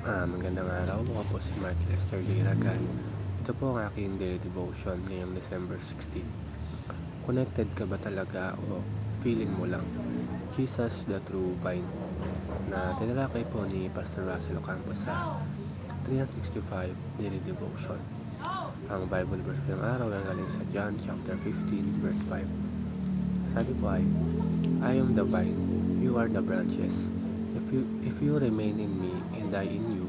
Magandang araw, ako po si Mark Lester Liragan. Ito po ang aking daily devotion ngayong December 16. Connected ka ba talaga o feeling mo lang? Jesus the True Vine na tinalakay po ni Pastor Russell Ocampo sa 365 Daily Devotion. Ang Bible verse ng araw ay galing sa John chapter 15 verse 5. Sabi po ay, I am the vine, you are the branches. If you remain in me and I in you,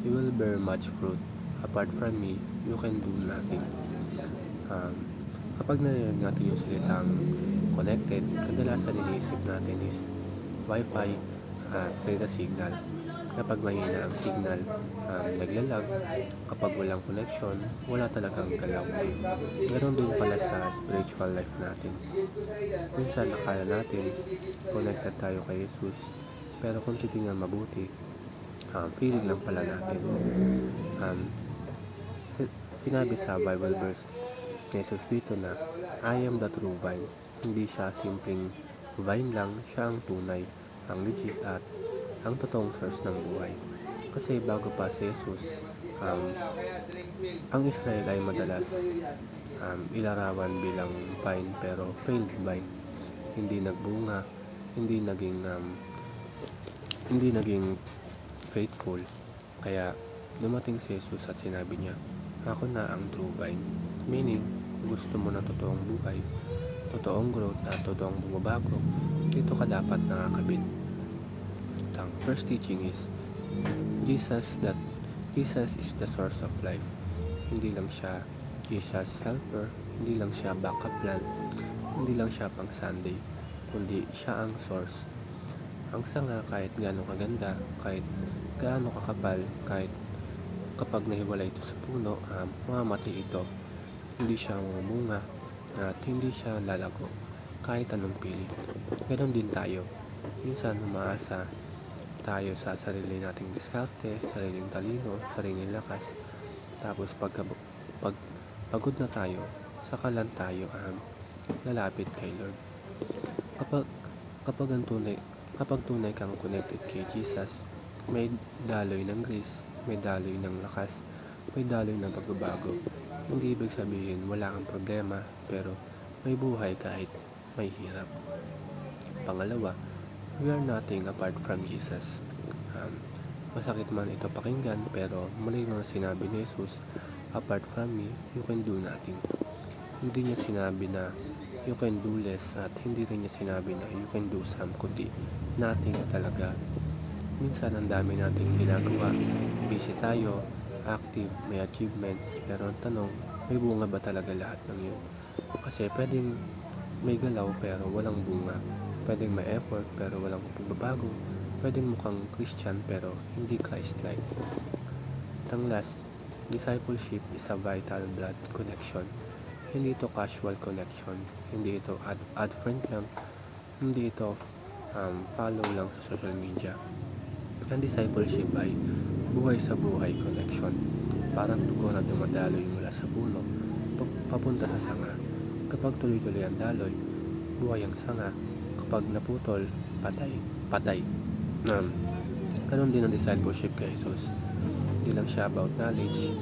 you will bear much fruit. Apart from me, you can do nothing. Um, Kapag narinig natin yung salitang connected, kadalasan iniisip natin is Wi-Fi at data signal. Kapag mahina ang signal, naglalag. Kapag walang connection, wala talagang galaw. Ganon din pala sa spiritual life natin. Minsan akala natin connected tayo kay Jesus, pero kung titingnan mabuti, feeling lang pala natin. Um, Sinabi sa Bible verse ni Jesus dito na I am the true vine. Hindi siya simpleng vine lang, siya ang tunay, ang legit at ang totoong source ng buhay. Kasi bago pa si Jesus, ang Israel ay madalas ilarawan bilang vine pero failed vine. Hindi nagbunga, hindi naging faithful. Kaya dumating si Jesus at sinabi niya, ako na ang true vine. Meaning, gusto mo ng totoong buhay, totoong growth at totoong bumabago, dito ka dapat nakakabit. Ang first teaching is Jesus is the source of life. Hindi lang siya Jesus helper, hindi lang siya backup plan, hindi lang siya pang Sunday, kundi siya ang source. Ang sanga kahit gaano kaganda, kahit gaano kakapal, kahit kapag nahiwalay ito sa puno, mamamatay ito. Hindi siya mamunga at hindi siya lalago kahit anong pili. Ganon din tayo. Minsan umaasa tayo sa sarili nating diskarte, sariling talino, sariling lakas. Tapos pag pagod na tayo, saka lang tayo lalapit kay Lord. Kapag tunay kang connected kay Jesus, may daloy ng grace, may daloy ng lakas, may daloy ng pagbabago. Hindi ibig sabihin wala kang problema, pero may buhay kahit may hirap. Pangalawa, we are nothing apart from Jesus. Masakit man ito pakinggan, pero muli nga sinabi ni Jesus, apart from me, you can do nothing. Hindi niya sinabi na you can do less at hindi rin niya sinabi na you can do some, kundi nothing talaga. Minsan ang dami nating ginagawa, busy tayo, active, may achievements, pero ang tanong, may bunga ba talaga lahat ng yun? Kasi pwedeng may galaw pero walang bunga. Pwedeng may effort pero walang pagbabago. Pwedeng mukhang Christian pero hindi Christ-like. Ang last, discipleship is a vital blood connection. Hindi ito casual connection. Hindi ito add friend lang. Hindi ito follow lang sa social media. Ang discipleship ay buhay sa buhay connection. Parang dugo na dumadaloy mula sa puno papunta sa sanga. Kapag tuloy-tuloy ang daloy, buhay ang sanga. Kapag naputol, patay. Ganun din ang discipleship kay Jesus. Hindi lang siya about knowledge,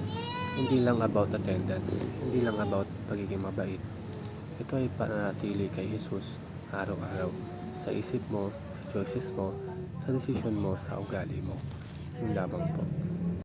hindi lang about attendance, hindi lang about pagiging mabait. Ito ay pananatili kay Jesus araw-araw sa isip mo, sa choices mo, sa decision mo, sa ugali mo. Yun lamang po.